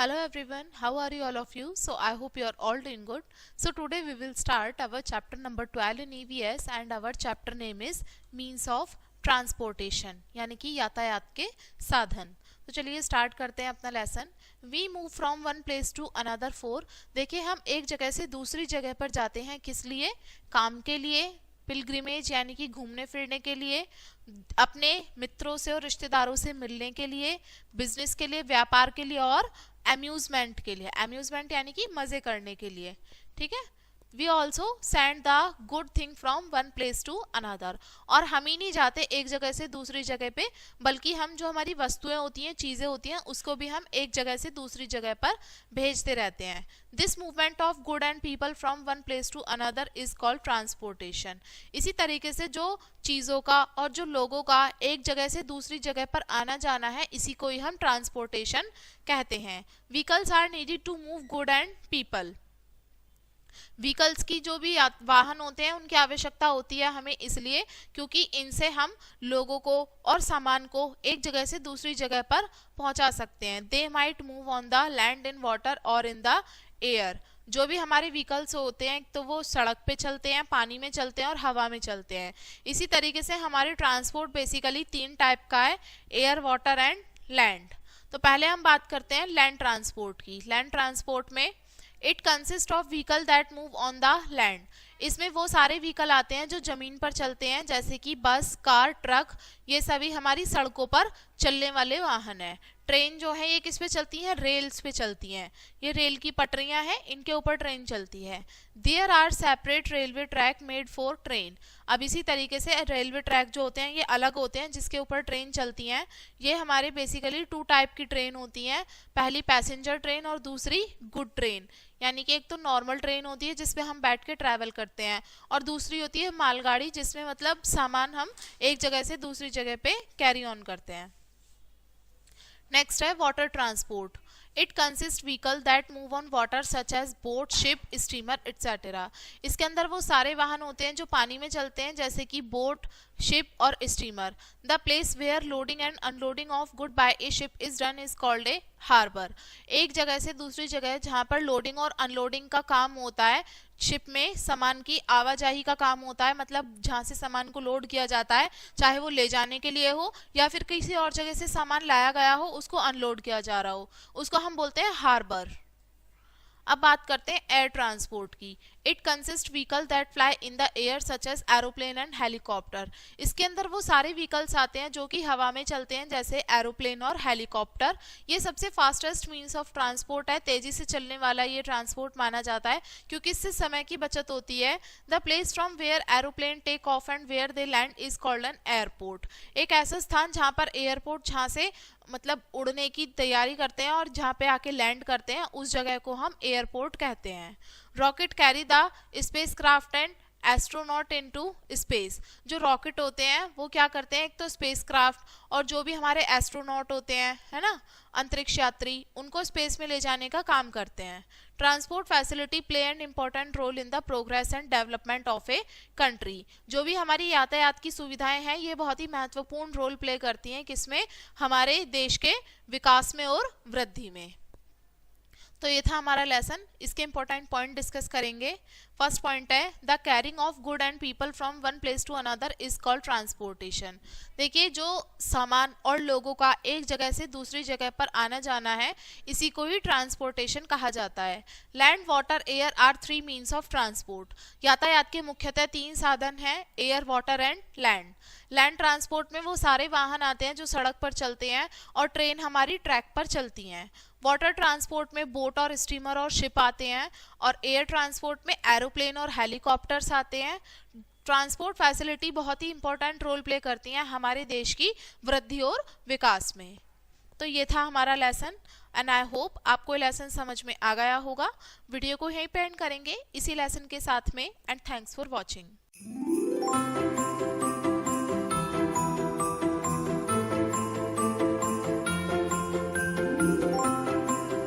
Hello everyone, how are you all of you? So I hope you are all doing good. So today we will start our chapter number 12 in EVS and our chapter name is means of transportation यानी कि यातायात के साधन। तो चलिए start करते हैं अपना lesson. We move from one place to another for, देखिए हम एक जगह से दूसरी जगह पर जाते हैं, किस लिए? काम के लिए, पिलग्रिमेज यानी कि घूमने फिरने के लिए, अपने मित्रों से और रिश्तेदारों से मिलने के लिए, बिजनेस के लिए, व्यापार के लिए और अम्यूजमेंट के लिए। अम्यूजमेंट यानी कि मजे करने के लिए, ठीक है। We also send the good thing from one place to another, और हम ही नहीं जाते एक जगह से दूसरी जगह पे, बल्कि हम जो हमारी वस्तुएं होती हैं, चीजें होती हैं, उसको भी हम एक जगह से दूसरी जगह पर भेजते रहते हैं। This movement of good and people from one place to another is called transportation. इसी तरीके से जो चीजों का और जो लोगों का एक जगह से दूसरी जगह पर आना जाना है, इसी को ही हम ट्रांसपोर्टेशन कहते हैं। Vehicles are needed to move good and people. Vehicles की जो भी वाहन होते हैं उनकी आवश्यकता होती है हमें, इसलिए क्योंकि इनसे हम लोगों को और सामान को एक जगह से दूसरी जगह पर पहुंचा सकते हैं। They might move on the land, in water और इन द एयर। जो भी हमारे व्हीकल्स होते हैं तो वो सड़क पे चलते हैं, पानी में चलते हैं और हवा में चलते हैं। इसी तरीके से हमारे ट्रांसपोर्ट बेसिकली 3 टाइप का है, एयर, वाटर एंड लैंड। तो पहले हम बात करते हैं लैंड ट्रांसपोर्ट की। लैंड ट्रांसपोर्ट में it consist of vehicle that move on the land. इसमें वो सारे व्हीकल आते हैं जो जमीन पर चलते हैं, जैसे कि बस, कार, ट्रक, ये सभी हमारी सड़कों पर चलने वाले वाहन है। ट्रेन जो है ये किस पे चलती है? रेल्स पे चलती हैं। ये रेल की पटरियां हैं, इनके ऊपर ट्रेन चलती है। There are separate railway track made for train. अब इसी तरीके से रेलवे ट्रैक जो होते हैं ये अलग होते हैं, जिसके ऊपर ट्रेन चलती हैं। ये हमारे बेसिकली 2 टाइप की ट्रेन होती हैं, पहली पैसेंजर ट्रेन और दूसरी गुड ट्रेन। यानी कि एक तो नॉर्मल ट्रेन होती है जिसपे हम बैठ के ट्रैवल करते हैं, और दूसरी होती है मालगाड़ी, जिसमें मतलब सामान हम एक जगह से दूसरी जगह पे कैरी ऑन करते हैं। नेक्स्ट है water transport. It consist vehicle that move on water such as boat, ship, steamer etcetera. इसके अंदर वो सारे वाहन होते हैं जो पानी में चलते हैं, जैसे कि बोट, शिप और steamer. The place where loading and unloading of good by a ship is done is called a harbour. एक जगह से दूसरी जगह जहाँ पर लोडिंग और अनलोडिंग का काम होता है, शिप में सामान की आवाजाही का काम होता है, मतलब जहाँ से सामान को लोड किया जाता है, चाहे वो ले जाने के लिए हो या फिर किसी और जगह से सामान लाया गया हो, उसको अनलोड किया जा रहा हो, उसको हम बोलते हैं हार्बर। अब बात करते हैं एयर ट्रांसपोर्ट की। It consist vehicle that fly in the air such as aeroplane and helicopter. इसके अंदर वो सारे व्हीकल्स आते हैं जो कि हवा में चलते हैं, जैसे एरोप्लेन और हेलीकॉप्टर। ये सबसे फास्टेस्ट मीन्स ऑफ ट्रांसपोर्ट है, तेजी से चलने वाला ये ट्रांसपोर्ट माना जाता है, क्योंकि इससे समय की बचत होती है। The place from where aeroplane take off and where they land is called an airport. एक ऐसा स्थान जहाँ पर एयरपोर्ट, जहाँ से मतलब उड़ने की तैयारी करते हैं और जहाँ पे आके लैंड करते हैं, उस जगह को हम एयरपोर्ट कहते हैं। Rocket carry the spacecraft and astronaut into space. जो रॉकेट होते हैं वो क्या करते हैं? एक तो स्पेसक्राफ्ट और जो भी हमारे एस्ट्रोनॉट होते हैं, है ना, अंतरिक्ष यात्री, उनको स्पेस में ले जाने का काम करते हैं। Transport facility play an important role in the progress and development of a country. जो भी हमारी यातायात की सुविधाएं हैं ये बहुत ही महत्वपूर्ण रोल प्ले करती हैं, किसमें? हमारे देश के विकास में और वृद्धि में। तो ये था हमारा लेसन। इसके इंपॉर्टेंट पॉइंट डिस्कस करेंगे। फर्स्ट पॉइंट है the carrying of good and people from one place to another is called transportation. देखिए जो सामान और लोगों का एक जगह से दूसरी जगह पर आना जाना है, इसी को ही ट्रांसपोर्टेशन कहा जाता है। Land, water, air are 3 means of transport. यातायात के मुख्यतः 3 साधन हैं, air, water and land. Land transport में वो सारे वाहन आते हैं जो सड़क पर चलते हैं, और ट्रेन हमारी ट्रैक पर चलती हैं। वाटर ट्रांसपोर्ट में बोट और स्टीमर और शिप आते हैं, और एयर ट्रांसपोर्ट में एरोप्लेन और हेलीकॉप्टर्स आते हैं। ट्रांसपोर्ट फैसिलिटी बहुत ही इंपॉर्टेंट रोल प्ले करती हैं हमारे देश की वृद्धि और विकास में। तो ये था हमारा लेसन, एंड आई होप आपको ये लेसन समझ में आ गया होगा। वीडियो को यहीं पे एंड करेंगे इसी लेसन के साथ में, एंड थैंक्स फॉर वॉचिंग।